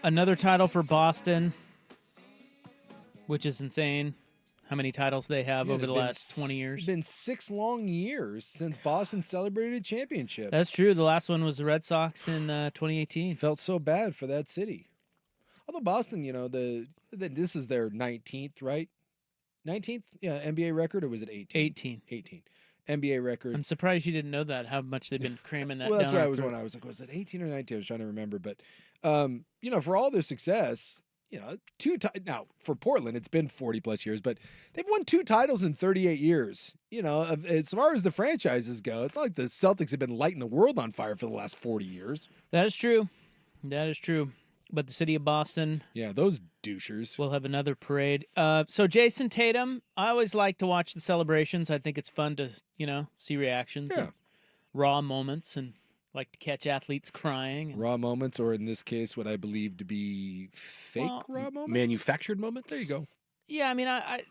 Another title for Boston, which is insane. How many titles they have over the last 20 years. It's been 6 long years since Boston celebrated a championship. That's true. The last one was the Red Sox in 2018. Felt so bad for that city. Although Boston, you know, this is their 19th, right? 19th NBA record, or was it 18? 18. NBA record. I'm surprised you didn't know that, how much they've been cramming that well, that's down. why I was wondering. I was like, was it 18 or 19? I was trying to remember. But, you know, for all their success, you know, now for Portland, it's been 40-plus years, but they've won 2 titles in 38 years. You know, as far as the franchises go, it's not like the Celtics have been lighting the world on fire for the last 40 years. That is true. That is true. But the city of Boston, yeah, those douchers, will have another parade. So Jason Tatum, I always like to watch the celebrations. I think it's fun to, you know, see reactions and raw moments, and like to catch athletes crying. Raw moments, or in this case, what I believe to be fake raw moments, manufactured moments. There you go. Yeah, I mean, I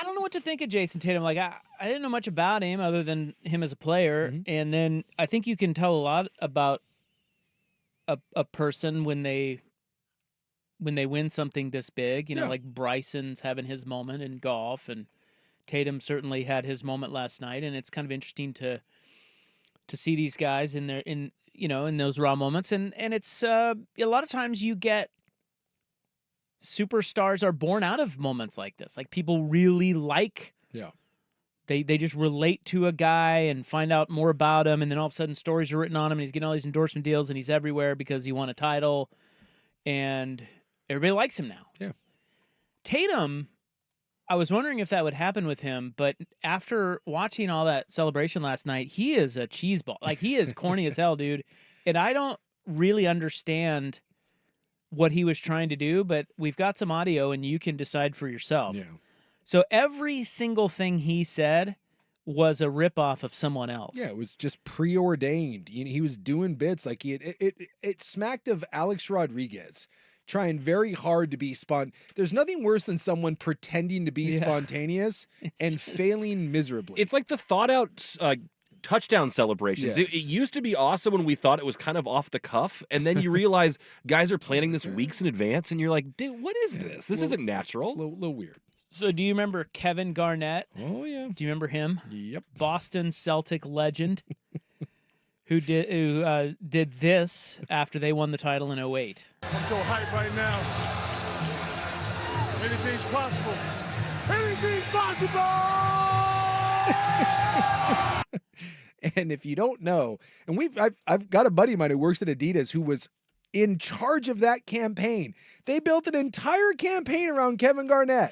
don't know what to think of Jason Tatum. Like, I didn't know much about him other than him as a player, and then I think you can tell a lot about a person when they win something this big, you know, like Bryson's having his moment in golf, and Tatum certainly had his moment last night, and it's kind of interesting to see these guys in those raw moments, and it's a lot of times you get superstars are born out of moments like this. Like, people really like They just relate to a guy and find out more about him, and then all of a sudden stories are written on him, and he's getting all these endorsement deals, and he's everywhere because he won a title, and everybody likes him now. Yeah. Tatum, I was wondering if that would happen with him, but after watching all that celebration last night, he is a cheeseball. Like, he is corny as hell, dude, and I don't really understand what he was trying to do, but we've got some audio, and you can decide for yourself. Yeah. So every single thing he said was a ripoff of someone else. Yeah, it was just preordained. He was doing bits like it smacked of Alex Rodriguez, trying very hard to be There's nothing worse than someone pretending to be spontaneous and failing miserably. It's like the thought out touchdown celebrations. Yes. It used to be awesome when we thought it was kind of off the cuff, and then you realize guys are planning this weeks in advance, and you're like, dude, what is this? This isn't natural. It's a little weird. So do you remember Kevin Garnett? Oh, yeah. Do you remember him? Yep. Boston Celtic legend who did this after they won the title in 08. I'm so hyped right now. Anything's possible. Anything's possible! And if you don't know, and I've got a buddy of mine who works at Adidas who was in charge of that campaign. They built an entire campaign around Kevin Garnett.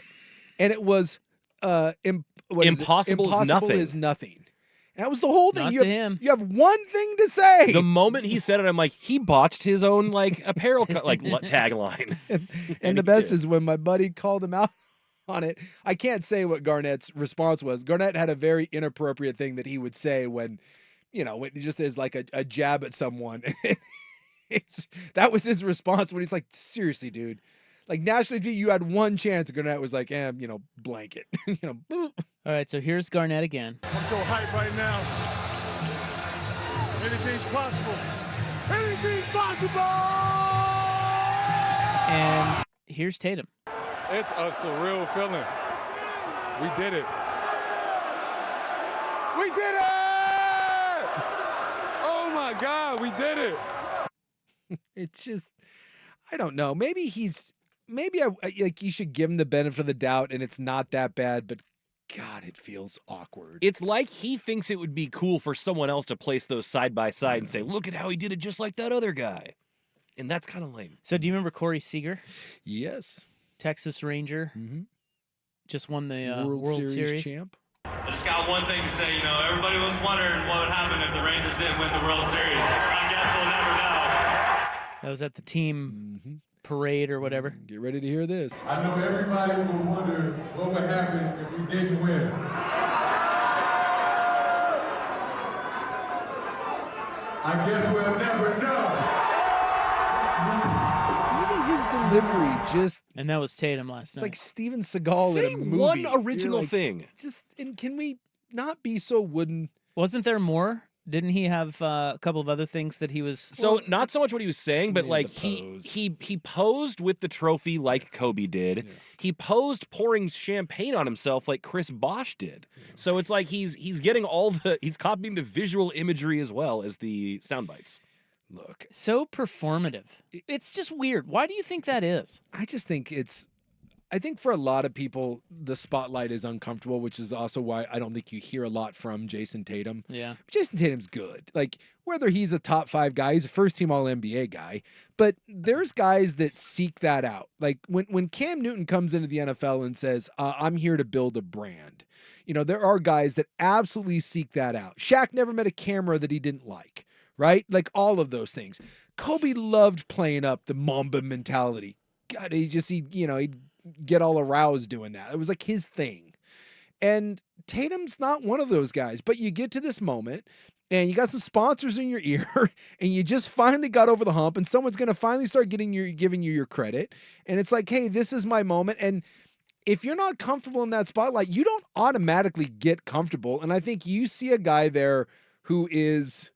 And it was impossible is nothing. And that was the whole thing. Not You to have, him. you have one thing to say. The moment he said it, I'm like, he botched his own like apparel tagline. And the best is when my buddy called him out on it. I can't say what Garnett's response was. Garnett had a very inappropriate thing that he would say when, you know, it just is like a jab at someone. That was his response when he's like, seriously, dude. Like, nationally, you had one chance. Garnett was like, blanket. Boop. All right, so here's Garnett again. I'm so hyped right now. Anything's possible. Anything's possible! And here's Tatum. It's a surreal feeling. We did it. We did it! Oh, my God, we did it. It's just, I don't know. Maybe you should give him the benefit of the doubt and it's not that bad, but God, it feels awkward. It's like he thinks it would be cool for someone else to place those side by side and say, look at how he did it just like that other guy. And that's kind of lame. So do you remember Corey Seager? Yes. Texas Ranger. Mm-hmm. Just won the World Series champ. I just got one thing to say. Everybody was wondering what would happen if the Rangers didn't win the World Series. I guess we'll never know. That was at the team parade or whatever. Get ready to hear this. I know everybody will wonder what would happen if we didn't win. I guess we'll never know. Even his delivery just... And that was Tatum last It's night. like Steven Seagal in a movie. One original You're like, thing. And can we not be so wooden? Wasn't there more Didn't he have a couple of other things that he was? So not so much what he was saying, but Yeah, like the pose. he posed with the trophy like Kobe did. Yeah. He posed pouring champagne on himself like Chris Bosh did. So it's like he's getting he's copying the visual imagery as well as the sound bites. Look, So performative. It's just weird. Why do you think that is? I just think I think for a lot of people, the spotlight is uncomfortable, which is also why I don't think you hear a lot from Jason Tatum. Yeah. Jason Tatum's good. Like, whether he's a top 5 guy, he's a first-team All-NBA guy, but there's guys that seek that out. Like, when Cam Newton comes into the NFL and says, I'm here to build a brand, there are guys that absolutely seek that out. Shaq never met a camera that he didn't like, right? Like, all of those things. Kobe loved playing up the Mamba mentality. God, he'd get all aroused doing that. It was like his thing. And Tatum's not one of those guys, but you get to this moment and you got some sponsors in your ear and you just finally got over the hump and someone's going to finally start giving you your credit. And it's like, hey, this is my moment. And if you're not comfortable in that spotlight, you don't automatically get comfortable. And I think you see a guy there who is,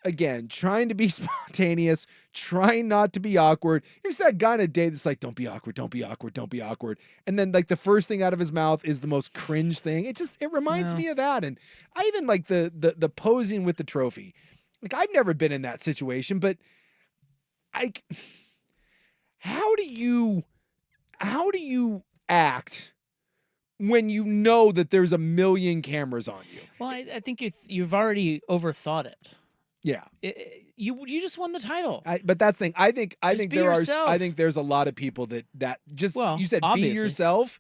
again, trying to be spontaneous, trying not to be awkward. Here's that guy on a date that's like, don't be awkward, don't be awkward, don't be awkward. And then like the first thing out of his mouth is the most cringe thing. It reminds me of that. And I even like the posing with the trophy. Like, I've never been in that situation, but how do you act when you know that there's a million cameras on you? Well, I think you've already overthought it. Yeah. You just won the title. But that's the thing. I think be yourself. I think there's a lot of people that just, you said obviously. be yourself.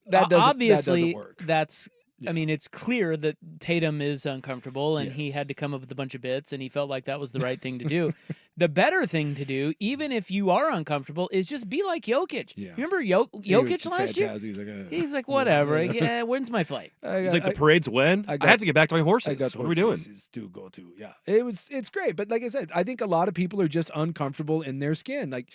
That doesn't work. That's. Yeah. I mean, it's clear that Tatum is uncomfortable, and he Yes. had to come up with a bunch of bits, and he felt like that was the right thing to do. The better thing to do, even if you are uncomfortable, is just be like Jokic. Yeah. Remember Jokic last year? He's He's like, whatever. Yeah, when's my flight? It's like the parade's when? I have to get back to my horses. I got What are we doing? horses to go to. Yeah, it's great. But like I said, I think a lot of people are just uncomfortable in their skin. Like,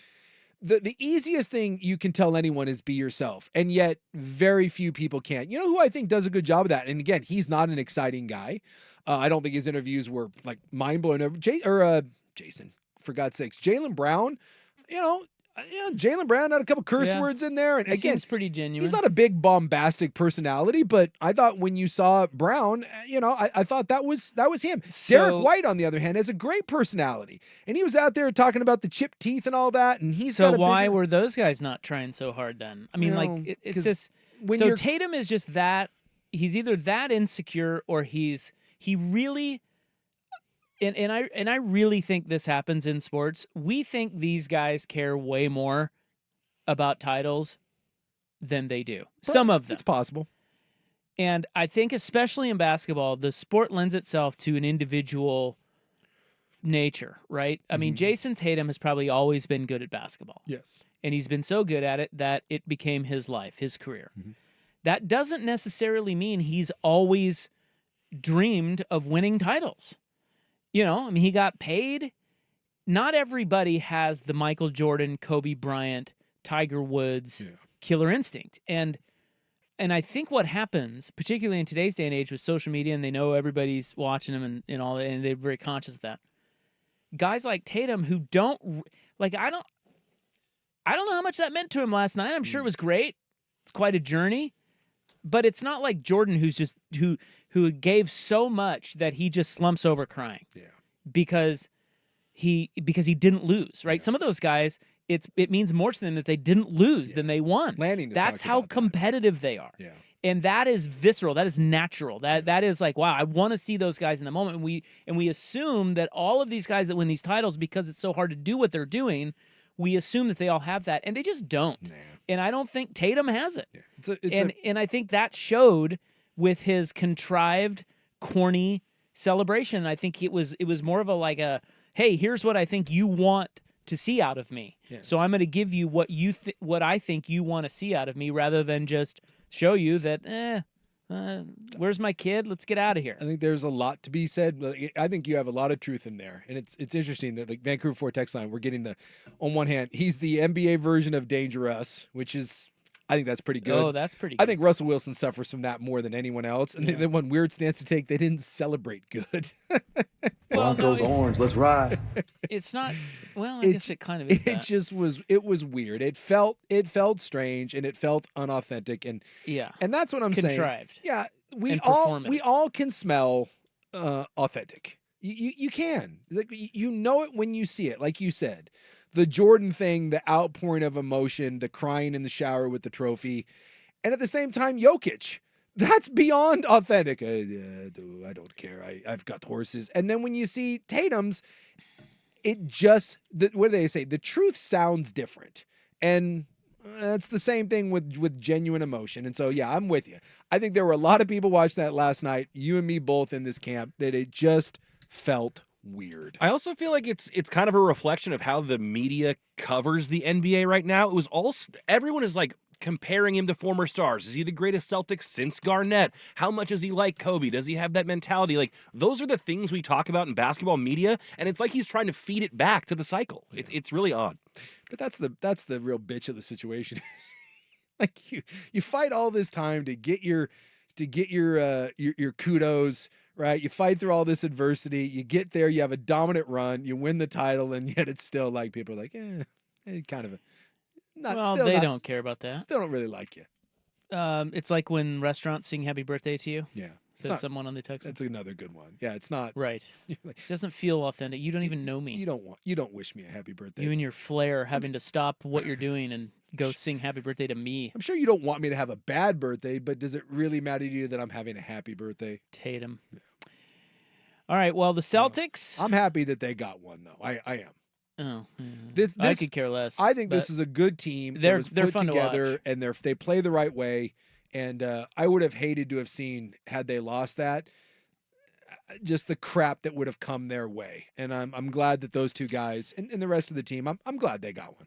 the easiest thing you can tell anyone is be yourself, and yet very few people can. You know who I think does a good job of that? And again, he's not an exciting guy. I don't think his interviews were like mind blowing. Jason, for God's sakes, Jaylen Brown. Jaylen Brown had a couple curse words in there, and He again, seems pretty genuine. he's not a big bombastic personality, but I thought when you saw Brown, I thought that was him. Derek White, on the other hand, has a great personality, and he was out there talking about the chipped teeth and all that. And he's so got a why bigger... were those guys not trying so hard then? I mean, it's just when Tatum is just that. He's either that insecure or he really. And I really think this happens in sports. We think these guys care way more about titles than they do. Some of them. It's possible. And I think especially in basketball, the sport lends itself to an individual nature, right? I mean, Jason Tatum has probably always been good at basketball. Yes. And he's been so good at it that it became his life, his career. That doesn't necessarily mean he's always dreamed of winning titles. I mean, he got paid. Not everybody has the Michael Jordan, Kobe Bryant, Tiger Woods killer instinct. And I think what happens, particularly in today's day and age with social media, and they know everybody's watching them and all that, and they're very conscious of that. Guys like Tatum who don't like, I don't know how much that meant to him last night. I'm sure it was great. It's quite a journey. But it's not like Jordan, who's just who gave so much that he just slumps over crying. Yeah. Because he didn't lose, right? Yeah. Some of those guys, it means more to them that they didn't lose than they won. That's how competitive they are. Yeah. And that is visceral. That is natural. That is like, wow, I want to see those guys in the moment. And we assume that all of these guys that win these titles, because it's so hard to do what they're doing, we assume that they all have that, and they just don't. Nah. And I don't think Tatum has it. Yeah. And I think that showed with his contrived, corny celebration. I think it was more of a hey, here's what I think you want to see out of me. Yeah. So I'm going to give you what I think you want to see out of me, rather than just show you that where's my kid? Let's get out of here. I think there's a lot to be said. I think you have a lot of truth in there. And it's interesting that, like, Vancouver 4 text line, we're getting on one hand, he's the NBA version of Dangerous, which is, I think that's pretty good. Oh, that's pretty good. I think Russell Wilson suffers from that more than anyone else. And then one weird stance to take, they didn't celebrate good. Broncos orange, let's ride. It's not. Well, I guess it kind of is. It just was. It was weird. It felt strange and it felt unauthentic. And and that's what I'm contrived. saying. Yeah, we all can smell authentic. You can. Like, you know it when you see it. Like you said, the Jordan thing, the outpouring of emotion, the crying in the shower with the trophy, and at the same time, Jokic. That's beyond authentic. I don't care. I've got horses. And then when you see Tatum's, it just, what do they say? The truth sounds different. And it's the same thing with genuine emotion. And so, yeah, I'm with you. I think there were a lot of people watching that last night, you and me both in this camp, that it just felt weird. I also feel like it's kind of a reflection of how the media covers the NBA right now. It was everyone is like comparing him to former stars. Is he the greatest Celtic since Garnett? How much is he like Kobe? Does he have that mentality? Like, those are the things we talk about in basketball media, and it's like he's trying to feed it back to the cycle. It's really odd. But that's the real bitch of the situation. Like, you fight all this time to get your kudos, right? You fight through all this adversity, you get there, you have a dominant run, you win the title, and yet it's still like people are like, kind of a they don't care about that. Still don't really like you. It's like when restaurants sing "Happy Birthday" to you. Yeah, says someone on the text. That's another good one. Yeah, it's not right. Like, it doesn't feel authentic. You don't even know me. You don't wish me a happy birthday. You and your flair having to stop what you're doing and go sing "Happy Birthday" to me. I'm sure you don't want me to have a bad birthday, but does it really matter to you that I'm having a happy birthday? Tatum. Yeah. All right. Well, the Celtics. I'm happy that they got one, though. I am. Oh, yeah. This I could care less. I think this is a good team. They're put fun together, to watch. and they play the right way. And I would have hated to have seen, had they lost that, just the crap that would have come their way. And I'm glad that those two guys and the rest of the team, I'm glad they got one.